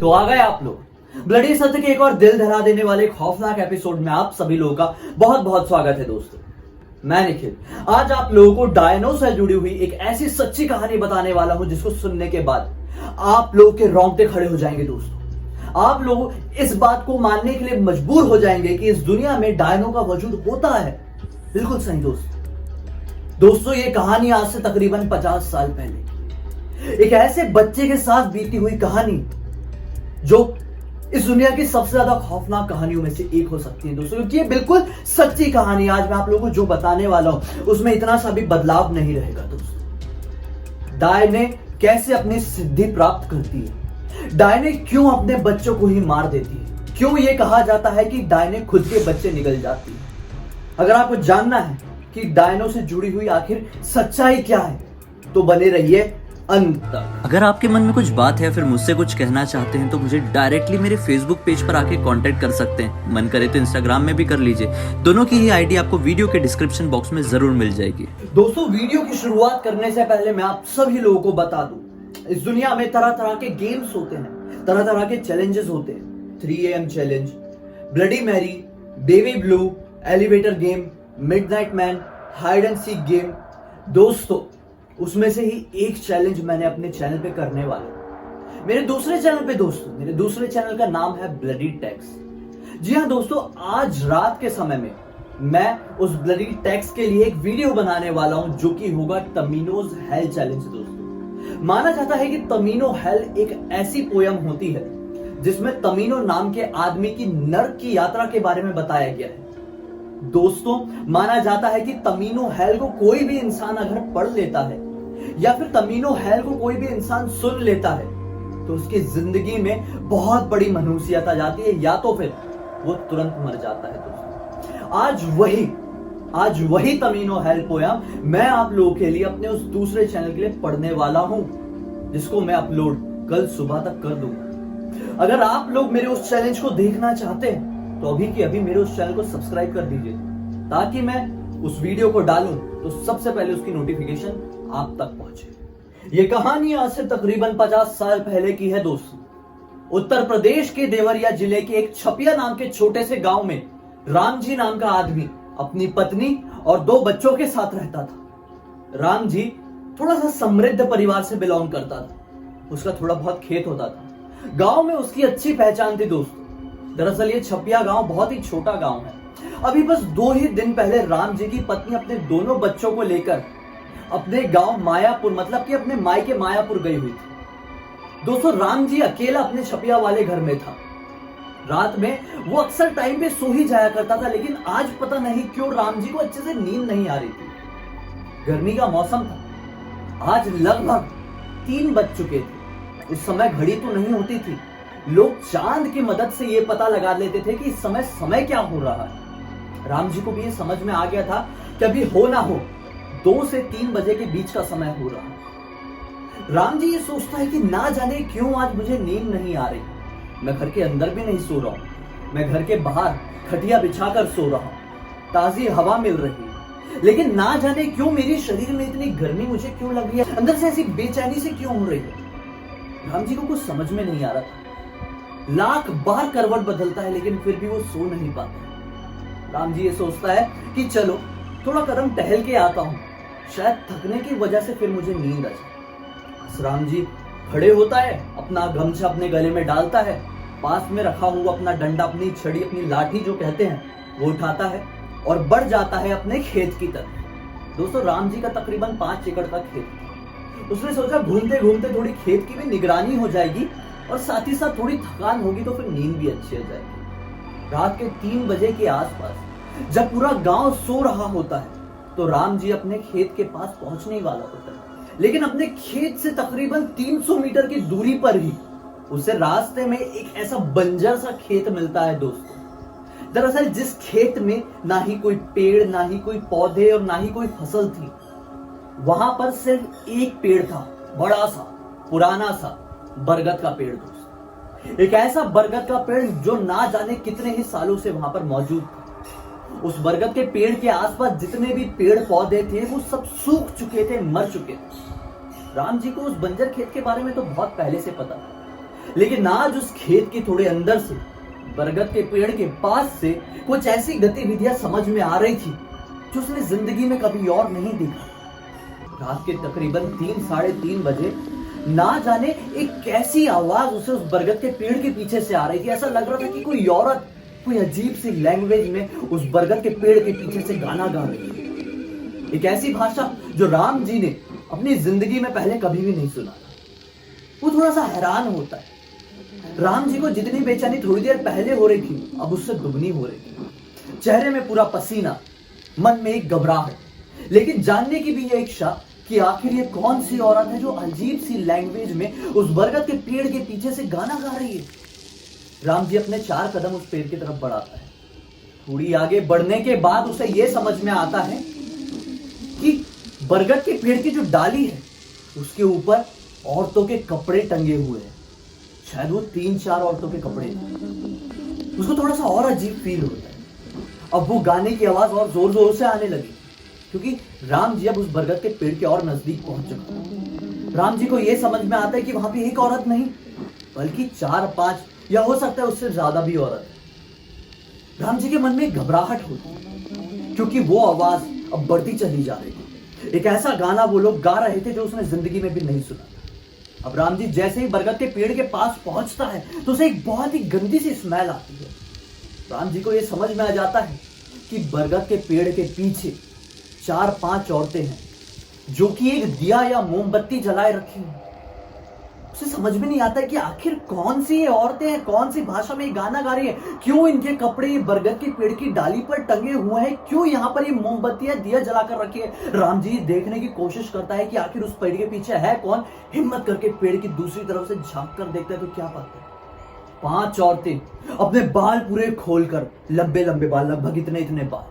तो आ गए आप लोग ब्लडी सत्य के एक और दिल दहला देने वाले खौफनाक एपिसोड में आप सभी लोगों का बहुत बहुत स्वागत है दोस्तों। मैं निखिल आज आप लोगों को डायनो से जुड़ी हुई एक ऐसी सच्ची कहानी बताने वाला हूं जिसको सुनने के बाद आप लोग के रोंगटे खड़े हो जाएंगे दोस्तों। आप लोग इस बात को मानने के लिए मजबूर हो जाएंगे कि इस दुनिया में डायनो का वजूद होता है। बिल्कुल सही दोस्तों ये कहानी आज से तकरीबन 50 साल पहले एक ऐसे बच्चे के साथ बीती हुई कहानी जो इस दुनिया की सबसे ज्यादा खौफनाक कहानियों में से एक हो सकती है दोस्तों, क्योंकि ये बिल्कुल सच्ची कहानी आज मैं आप लोगों को जो बताने वाला हूं उसमें इतना सा भी बदलाव नहीं रहेगा दोस्तों। डायने कैसे अपनी सिद्धि प्राप्त करती है, डायने क्यों अपने बच्चों को ही मार देती है, क्यों ये कहा जाता है कि डायने खुद के बच्चे निगल जाती है। अगर आपको जानना है कि डायनो से जुड़ी हुई आखिर सच्चाई क्या है तो बने रहिए अंत तक। अगर आपके मन में कुछ बात है फिर मुझसे कुछ कहना चाहते हैं तो मुझे डायरेक्टली मेरे फेसबुक पेज पर आके कांटेक्ट कर सकते हैं। मन करे तो इंस्टाग्राम में भी कर लीजिए, दोनों की ही आईडी आपको वीडियो के डिस्क्रिप्शन बॉक्स में जरूर मिल जाएगी। दोस्तों वीडियो की शुरुआत करने से पहले मैं आप सभी लोगों को बता दूं, इस दुनिया में तरह तरह के गेम्स होते हैं, तरह तरह के चैलेंजेस होते हैं। 3 AM challenge, bloody Mary, baby blue, elevator game, midnight man, hide and seek game. दोस्तों उसमें से ही एक चैलेंज मैंने अपने चैनल पे करने वाला हूं। मेरे दूसरे चैनल का नाम है ब्लडी टैक्स। जी हाँ दोस्तों, आज रात के समय में मैं उस ब्लडी टैक्स के लिए एक वीडियो बनाने वाला हूं जो कि होगा तमीनोज हेल चैलेंज। दोस्तों माना जाता है कि तमीनो हेल एक ऐसी पोयम होती है जिसमें तमीनो नाम के आदमी की नर्क की यात्रा के बारे में बताया गया है। दोस्तों माना जाता है कि तमीनो हेल को कोई भी इंसान अगर पढ़ लेता है या फिर तमीनो हेल को कोई भी इंसान सुन लेता है तो उसकी जिंदगी में बहुत बड़ी मनहूसियत आ जाती है या तो फिर वो तुरंत मर जाता है। दोस्तों आज वही तमीनो हेल पोयम मैं आप लोगों के लिए अपने उस दूसरे चैनल के लिए पढ़ने वाला हूं जिसको मैं अपलोड कल सुबह तक कर दूंगा। अगर आप लोग मेरे उस चैलेंज को देखना चाहते हैं तो अभी के अभी मेरे उस चैनल को सब्सक्राइब कर दीजिए ताकि मैं उस वीडियो को डालूं तो सबसे पहले उसकी नोटिफिकेशन आप तक पहुंचे। ये कहानी आज से तकरीबन 50 साल पहले की है दोस्तों। उत्तर प्रदेश के देवरिया जिले के एक छपिया नाम के छोटे से गांव में राम जी नाम का आदमी अपनी पत्नी और 2 बच्चों के साथ रहता था। राम जी थोड़ा सा समृद्ध परिवार से बिलोंग करता था, उसका थोड़ा बहुत खेत होता था। गांव में उसकी अच्छी पहचान थी दोस्तों। दरअसल ये छपिया गांव बहुत ही छोटा गांव है। अभी बस 2 ही दिन पहले राम जी की पत्नी अपने दोनों बच्चों को लेकर अपने गांव मायापुर मतलब कि अपने मायके मायापुर गई हुई थी। दोस्तों राम जी अकेला अपने छपिया वाले घर में था। रात में वो अक्सर टाइम पे सो ही जाया करता था, लेकिन आज पता नहीं क्यों राम जी को अच्छे से नींद नहीं आ रही थी। गर्मी का मौसम था। आज लगभग 3 बज चुके थे। उस समय घड़ी तो नहीं होती थी, लोग चांद की मदद से ये पता लगा लेते थे कि इस समय क्या हो रहा है। राम जी को भी ये समझ में आ गया था कि अभी हो ना हो 2 से 3 बजे के बीच का समय हो रहा है। राम जी ये सोचता है कि ना जाने क्यों आज मुझे नींद नहीं आ रही। मैं घर के अंदर भी नहीं सो रहा हूं, मैं घर के बाहर खटिया बिछाकर सो रहा हूं, ताजी हवा मिल रही है, लेकिन ना जाने क्यों मेरे शरीर में इतनी गर्मी मुझे क्यों लग रही है, अंदर से ऐसी बेचैनी से क्यों हो रही है। राम जी को कुछ समझ में नहीं आ रहा था। लाख बार करवट बदलता है लेकिन फिर भी वो सो नहीं पाता। राम जी ये सोचता है कि चलो थोड़ा कदम टहल के आता हूं, शायद थकने की वजह से फिर मुझे नींद आ जाए। राम जी खड़े होता है, अपना गमछा अपने गले में डालता है, पास में रखा हुआ अपना डंडा, अपनी छड़ी, अपनी लाठी जो कहते हैं वो उठाता है और बढ़ जाता है अपने खेत की तरफ। दोस्तों राम जी का तकरीबन 5 एकड़ का खेत। उसने सोचा घूमते घूमते थोड़ी खेत की भी निगरानी हो जाएगी और साथ ही साथ थोड़ी थकान होगी तो फिर नींद भी अच्छी आ जाएगी। रात के 3 बजे के आसपास जब पूरा गांव सो रहा होता है तो राम जी अपने खेत के पास पहुंचने वाला होता है, लेकिन अपने खेत से तकरीबन 300 मीटर की दूरी पर ही उसे रास्ते में एक ऐसा बंजर सा खेत मिलता है दोस्तों। दरअसल जिस खेत में ना ही कोई पेड़, ना ही कोई पौधे और ना ही कोई फसल थी, वहां पर सिर्फ एक पेड़ था, बड़ा सा पुराना सा बरगद का पेड़ दोस्तों। एक ऐसा बरगद का पेड़ जो ना जाने कितने ही सालों से वहां पर मौजूद था। उस बरगद के पेड़ के आसपास जितने भी पेड़ पौधे थे वो सब सूख चुके थे, मर चुके थे। राम जी को उस बंजर खेत के बारे में तो बहुत पहले से पता था, लेकिन आज उस खेत के थोड़े अंदर से, बरगद के पेड़ के पास से कुछ ऐसी गतिविधियां समझ में आ रही थी जो उसने जिंदगी में कभी और नहीं देखा। रात के तकरीबन 3-3:30 बजे ना जाने एक कैसी आवाज उसे उस बरगद के पेड़ के पीछे से आ रही थी। ऐसा लग रहा था कि कोई औरत कोई अजीब सी लैंग्वेज में उस बरगद के पेड़ के पीछे से गाना गा रही है। एक ऐसी भाषा जो राम जी ने अपनी जिंदगी में पहले कभी भी नहीं सुना। वो थोड़ा सा हैरान होता है। राम जी को जितनी बेचैनी थोड़ी देर पहले हो रही थी, अब उससे दुगनी हो रही थी। चेहरे में पूरा पसीना, मन में एक घबराहट, लेकिन जानने की भी ये इच्छा कि आखिर ये कौन सी औरत है जो अजीब सी लैंग्वेज में उस बरगद के पेड़ के पीछे से गाना गा रही है। राम जी अपने 4 कदम उस पेड़ की तरफ बढ़ाता है। थोड़ी आगे बढ़ने के बाद उसे यह समझ में आता है कि बरगद के पेड़ की जो डाली है उसके ऊपर औरतों के कपड़े टंगे हुए हैं। शायद वो 3-4 औरतों के कपड़े हैं। उसको थोड़ा सा और अजीब फील होता है। अब वो गाने की आवाज और जोर जोर से आने लगी, क्योंकि राम जी अब उस बरगद के पेड़ के और नजदीक पहुंच चुका है। राम जी को यह समझ में आता है कि वहां पे एक औरत नहीं बल्कि 4-5 या हो सकता है उससे ज्यादा भी औरत है। राम जी के मन में घबराहट होती है, क्योंकि वो आवाज अब बढ़ती चली जा रही थी। एक ऐसा गाना वो लोग गा रहे थे जो उसने जिंदगी में भी नहीं सुना। अब राम जी जैसे ही बरगद के पेड़ के पास पहुंचता है तो उसे एक बहुत ही गंदी सी स्मेल आती है। राम जी को यह समझ में आ जाता है कि बरगद के पेड़ के पीछे 4-5 औरतें हैं जो कि एक दिया या मोमबत्ती जलाए रखी हैं। उसे समझ में नहीं आता है कि आखिर कौन सी ये औरतें हैं, कौन सी भाषा में ये गाना गा रही है, क्यों इनके कपड़े बरगद के पेड़ की डाली पर टंगे हुए हैं, क्यों यहाँ पर ये मोमबत्तियां दिया जलाकर रखी है। राम जी देखने की कोशिश करता है कि आखिर उस पेड़ के पीछे है कौन। हिम्मत करके पेड़ की दूसरी तरफ से झांक कर देखता है तो क्या पाता है, 5 औरतें अपने बाल पूरे खोलकर, लंबे लंबे बाल, लगभग इतने बाल,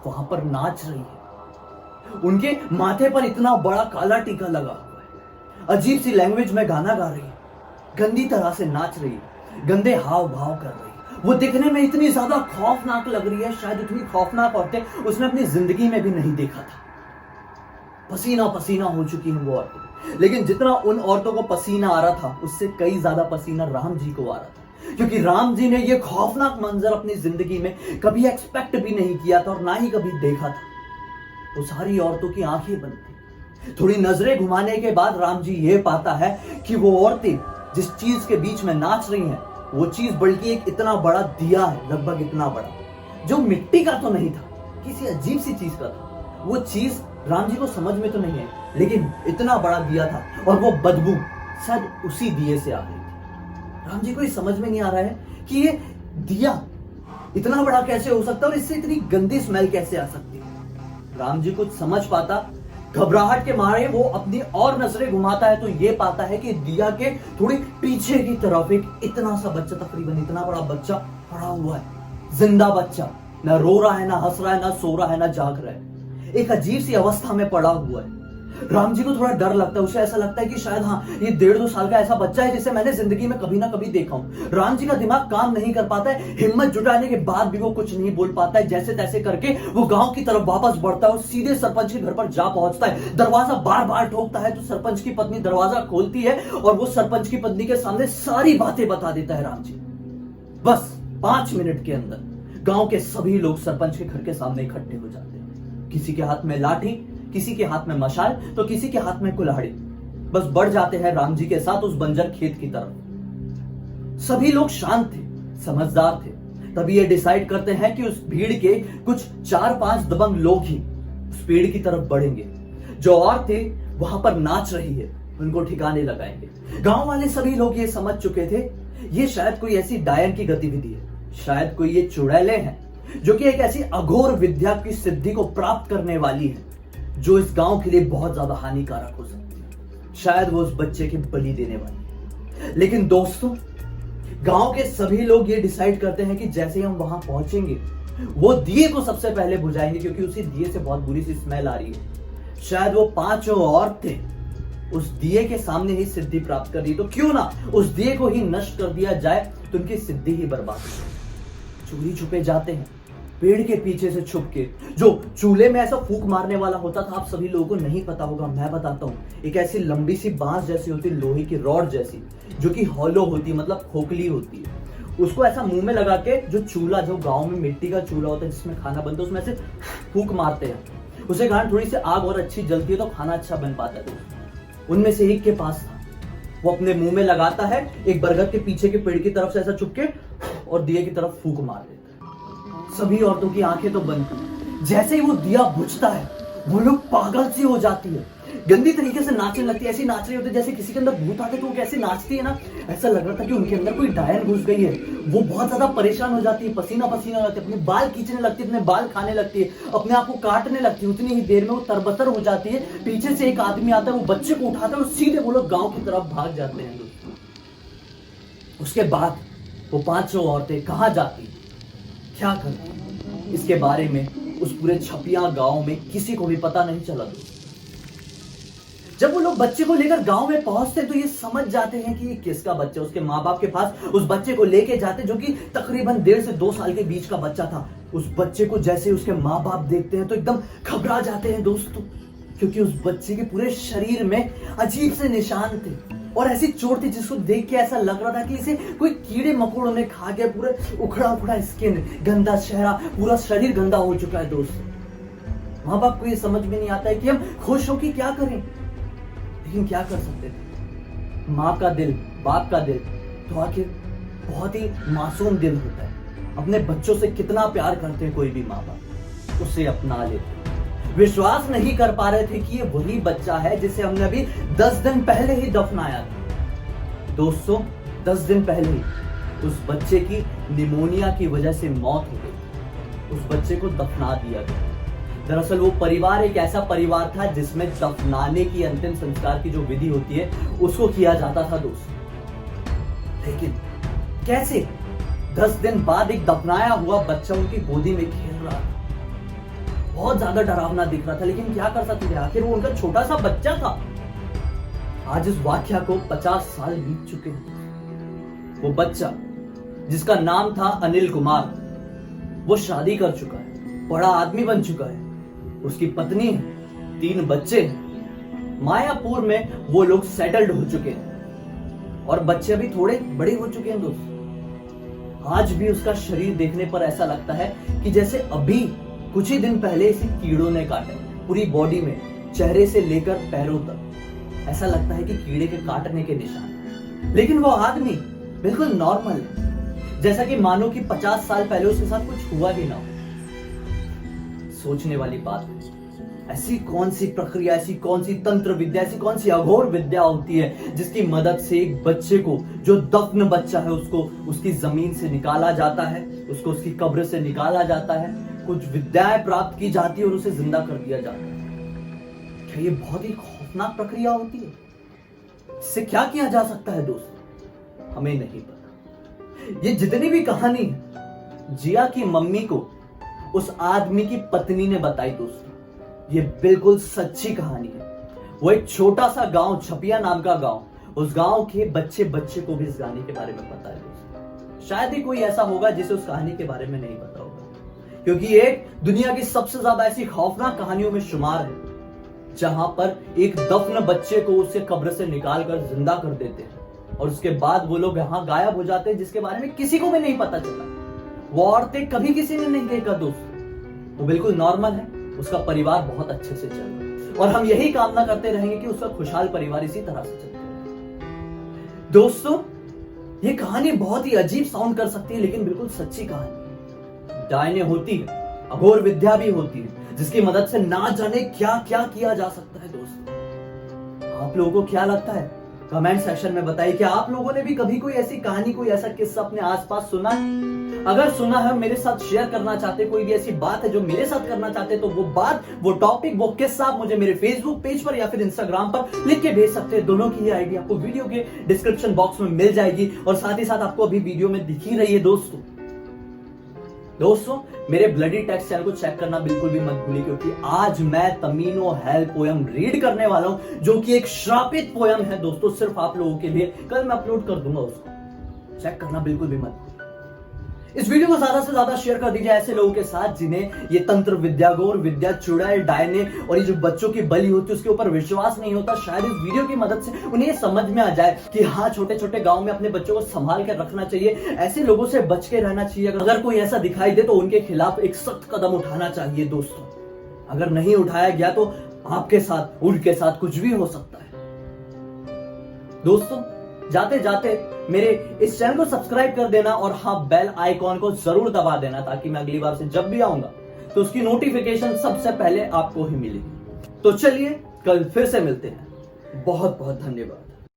वहां पर नाच रही है। उनके माथे पर इतना बड़ा काला टीका लगा, अजीब सी लैंग्वेज में गाना गा रही है, गंदी तरह से नाच रही है, गंदे हाव भाव कर रही है। वो दिखने में इतनी ज्यादा खौफनाक लग रही है, शायद इतनी खौफनाक औरतें उसने अपनी जिंदगी में भी नहीं देखा था। पसीना पसीना हो चुकी हैं वो औरतें, लेकिन जितना उन औरतों को पसीना आ रहा था उससे कई ज्यादा पसीना राम जी को आ रहा था, क्योंकि राम जी ने ये खौफनाक मंजर अपनी जिंदगी में कभी एक्सपेक्ट भी नहीं किया था और ना ही कभी देखा था। वो सारी औरतों की आंखें बंद थी। थोड़ी नजरें घुमाने के बाद राम जी ये पाता है कि वो औरतें जिस चीज के बीच में नाच रही हैं वो चीज बल्कि एक इतना बड़ा दिया है, लगभग इतना बड़ा, जो मिट्टी का तो नहीं था, किसी अजीब सी चीज का था। वो चीज राम जी को समझ में तो नहीं है, लेकिन इतना बड़ा दिया था और वो बदबू शायद उसी दिए से आ रही थी। राम जी को ये समझ में नहीं आ रहा है कि ये दिया इतना बड़ा कैसे हो सकता है और इससे इतनी गंदी स्मेल कैसे आ सकती है। राम जी कुछ समझ पाता, घबराहट के मारे वो अपनी और नजरें घुमाता है तो ये पाता है कि दिया के थोड़ी पीछे की तरफ एक इतना सा बच्चा, तकरीबन इतना बड़ा बच्चा पड़ा हुआ है। जिंदा बच्चा, ना रो रहा है, ना हंस रहा है, ना सो रहा है, ना जाग रहा है, एक अजीब सी अवस्था में पड़ा हुआ है। राम जी को थोड़ा डर लगता है। उसे ऐसा लगता है कि शायद हाँ, ये 1.5-2 साल का ऐसा बच्चा है जिसे मैंने जिंदगी में कभी ना कभी देखा हूं। राम जी का दिमाग काम नहीं कर पाता है। हिम्मत जुटाने के बाद भी वो कुछ नहीं बोल पाता है। जैसे तैसे करके वो गांव की तरफ वापस बढ़ता है और सीधे सरपंच के घर पर जा पहुंचता है। दरवाजा बार बार ठोकता है तो सरपंच की पत्नी दरवाजा खोलती है और वो सरपंच की पत्नी के सामने सारी बातें बता देता है राम जी। बस 5 मिनट के अंदर गांव के सभी लोग सरपंच के घर के सामने इकट्ठे हो जाते हैं। किसी के हाथ में लाठी, किसी के हाथ में मशाल, तो किसी के हाथ में कुल्हाड़ी। बस बढ़ जाते हैं राम जी के साथ उस बंजर खेत की तरफ। सभी लोग शांत थे, समझदार थे। तभी ये डिसाइड करते हैं कि उस भीड़ के कुछ 4-5 दबंग लोग ही उस पेड़ की तरफ बढ़ेंगे। जो और थे वहां पर नाच रही है, उनको ठिकाने लगाएंगे। गांव वाले सभी लोग ये समझ चुके थे ये शायद कोई ऐसी डायन की गतिविधि है, शायद कोई ये चुड़ैलें हैं जो कि एक ऐसी अघोर विद्या की सिद्धि को प्राप्त करने वाली है जो इस गांव के लिए बहुत ज्यादा हानिकारक हो सकती है। शायद वो उस बच्चे के बलि देने वाली है। लेकिन दोस्तों, गांव के सभी लोग ये डिसाइड करते हैं कि जैसे ही हम वहां पहुंचेंगे वो दिए को सबसे पहले बुझाएंगे, क्योंकि उसी दिए से बहुत बुरी सी स्मेल आ रही है। शायद वो 5 औरतें उस दिए के सामने ही सिद्धि प्राप्त कर रही, तो क्यों ना उस दिए को ही नष्ट कर दिया जाए तो उनकी सिद्धि ही बर्बाद हो। चोरी छुपे जाते हैं, पेड़ के पीछे से छुप के, जो चूल्हे में ऐसा फूंक मारने वाला होता था, आप सभी लोगों को नहीं पता होगा, मैं बताता हूँ। एक ऐसी लंबी सी बांस जैसी होती है, लोहे की रॉड जैसी, जो कि हॉलो होती है, मतलब खोखली होती है। उसको ऐसा मुंह में लगा के, जो चूल्हा, जो गांव में मिट्टी का चूल्हा होता है जिसमें खाना बनता है, उसमें से फूंक मारते हैं। उसे कारण थोड़ी सी आग और अच्छी जलती है तो खाना अच्छा बन पाता है। तो उनमें से एक के पास था, वो अपने मुंह में लगाता है, एक बरगद के पीछे के पेड़ की तरफ से ऐसा छुप के और दिए की तरफ फूंक मार देता है। सभी औरतों की आंखें तो बंद थी। जैसे ही वो दिया बुझता है, वो लोग पागल सी हो जाती है, गंदी तरीके से नाचने लगती है। ऐसी नाच रही होती है जैसे किसी के अंदर भूत आते तो वो कैसे नाचती है ना, ऐसा लग रहा था कि उनके अंदर कोई डायन घुस गई है। वो बहुत ज्यादा परेशान हो जाती है, पसीना पसीना हो जाती है, अपने बाल खींचने लगती है, अपने बाल खाने लगती है, अपने आप को काटने लगती है। उतनी ही देर में वो तरबतर हो जाती है। पीछे से एक आदमी आता है, वो बच्चे को उठाता है और सीधे वो लोग गांव की तरफ भाग जाते हैं। उसके बाद वो 500 औरतें कहां जाती, क्या करती, इसके बारे में उस पूरे छपिया गांव में किसी को भी पता नहीं चला। जब वो लोग बच्चे को लेकर गांव में पहुंचते तो ये समझ जाते हैं कि ये किसका बच्चा। उसके माँ बाप के पास उस बच्चे को लेके जाते, जो कि तकरीबन 1.5 से 2 साल के बीच का बच्चा था। उस बच्चे को जैसे उसके माँ बाप देखते हैं तो एकदम घबरा जाते हैं दोस्तों, क्योंकि उस बच्चे के पूरे शरीर में अजीब से निशान थे और ऐसी चोट थी जिसको देख के ऐसा लग रहा था कि इसे कोई कीड़े मकोड़ों ने खा गया। पूरे उखड़ा उखड़ा स्किन, गंदा चेहरा, पूरा शरीर गंदा हो चुका है दोस्तों। माँ बाप को ये समझ में नहीं आता है कि हम खुश हो कि क्या करें, लेकिन क्या कर सकते थे। माँ का दिल, बाप का दिल तो आखिर बहुत ही मासूम दिल होता है। अपने बच्चों से कितना प्यार करते हैं कोई भी माँ बाप, उसे अपना लेते। विश्वास नहीं कर पा रहे थे कि ये वही बच्चा है जिसे हमने अभी 10 दिन पहले ही दफनाया था। दोस्तों 10 दिन पहले ही उस बच्चे की निमोनिया की वजह से मौत हो गई। उस बच्चे को दफना दिया गया। दरअसल वो परिवार एक ऐसा परिवार था जिसमें दफनाने की, अंतिम संस्कार की जो विधि होती है उसको किया जाता था दोस्तों। लेकिन कैसे 10 दिन बाद एक दफनाया हुआ बच्चा उनकी गोदी में खेल रहा था। बहुत ज्यादा डरावना दिख रहा था, लेकिन क्या कर सकते थे, आखिर वो उनका छोटा सा बच्चा था। आज इस वाकया को 50 साल बीत चुके हैं। वो बच्चा जिसका नाम था अनिल कुमार, वो शादी कर चुका है, बड़ा आदमी बन चुका है, उसकी पत्नी है, 3 बच्चे हैं। मायापुर में वो लोग सेटल्ड हो चुके हैं और बच्चे अभी थोड़े बड़े हो चुके हैं दोस्तों। आज भी उसका शरीर देखने पर ऐसा लगता है कि जैसे अभी कुछ ही दिन पहले इसे कीड़ों ने काटा। पूरी बॉडी में, चेहरे से लेकर पैरों तक ऐसा लगता है कि कीड़े के काटने के निशान। लेकिन वो आदमी बिल्कुल नॉर्मल है, जैसा कि मानो कि 50 साल पहले उसके साथ कुछ हुआ ही ना हो। सोचने वाली बात है, ऐसी कौन सी प्रक्रिया, ऐसी कौन सी तंत्र विद्या, ऐसी कौन सी अघोर विद्या होती है जिसकी मदद से एक बच्चे को, जो दफन बच्चा है, उसको उसकी जमीन से निकाला जाता है, उसको उसकी कब्र से निकाला जाता है, कुछ विद्याएं प्राप्त की जाती है और उसे जिंदा कर दिया जाता है। क्या ये बहुत ही खौफनाक प्रक्रिया होती है? इससे क्या किया जा सकता है दोस्तों, हमें नहीं पता। ये जितनी भी कहानी जिया की मम्मी को उस आदमी की पत्नी ने बताई दोस्तों, ये बिल्कुल सच्ची कहानी है। वो एक छोटा सा गांव, छपिया नाम का गांव, उस गांव के बच्चे को भी इस कहानी के बारे में पता है दोस्तों। शायद ही कोई ऐसा होगा जिसे उस कहानी के बारे में नहीं पता होगा, क्योंकि एक दुनिया की सबसे ज्यादा ऐसी खौफनाक कहानियों में शुमार है जहां पर एक दफन बच्चे को उससे कब्र से निकालकर जिंदा कर देते हैं और उसके बाद वो लोग यहां गायब हो जाते हैं, जिसके बारे में किसी को भी नहीं पता चला। वो औरतें कभी किसी ने नहीं देखा दोस्तों, वो बिल्कुल नॉर्मल है, उसका परिवार बहुत अच्छे से चल रहा है और हम यही कामना करते रहेंगे कि उसका खुशहाल परिवार इसी तरह से चलते रहे। दोस्तों ये कहानी बहुत ही अजीब साउंड कर सकती है, लेकिन बिल्कुल सच्ची कहानी है। डायने होती है, अघोर विद्या भी होती है, जिसकी मदद से ना जाने क्या क्या किया जा सकता है दोस्तों। आप लोगों को क्या लगता है? कमेंट सेक्शन में बताइए कि आप लोगों ने भी कभी कोई ऐसी कहानी, कोई ऐसा किस्सा अपने आसपास सुना है? अगर सुना है, मेरे साथ शेयर करना चाहते, कोई भी ऐसी बात है जो मेरे साथ करना चाहते, तो वो बात, वो टॉपिक, वो किस्सा आप मुझे मेरे फेसबुक पेज पर या फिर इंस्टाग्राम पर लिख के भेज सकते हैं। दोनों की ही आईडी आपको वीडियो के डिस्क्रिप्शन बॉक्स में मिल जाएगी और साथ ही साथ आपको अभी वीडियो में दिख ही रही है दोस्तों। मेरे ब्लडी टेक्स्ट चैनल को चेक करना बिल्कुल भी मत भूलिए, क्योंकि आज मैं तमीनो हेल पोयम रीड करने वाला हूं, जो कि एक श्रापित पोयम है दोस्तों, सिर्फ आप लोगों के लिए। कल मैं अपलोड कर दूंगा उसको, चेक करना बिल्कुल भी मत भूलिए। इस वीडियो को ज्यादा से ज्यादा शेयर कर दीजिए ऐसे लोगों के साथ जिन्हें ये तंत्र विद्या, गौर विद्या, चुड़ैल, डायने और ये जो बच्चों की बलि होती है उसके ऊपर विश्वास नहीं होता। शायद इस वीडियो की मदद से उन्हें ये समझ में आ जाए कि हाँ, छोटे छोटे गांव में अपने बच्चों को संभाल कर रखना चाहिए, ऐसे लोगों से बच के रहना चाहिए। अगर कोई ऐसा दिखाई दे तो उनके खिलाफ एक सख्त कदम उठाना चाहिए दोस्तों। अगर नहीं उठाया गया तो आपके साथ, उनके साथ कुछ भी हो सकता है। दोस्तों, जाते जाते मेरे इस चैनल को सब्सक्राइब कर देना और हाँ, बेल आइकॉन को जरूर दबा देना ताकि मैं अगली बार से जब भी आऊंगा तो उसकी नोटिफिकेशन सबसे पहले आपको ही मिलेगी। तो चलिए, कल फिर से मिलते हैं। बहुत बहुत धन्यवाद।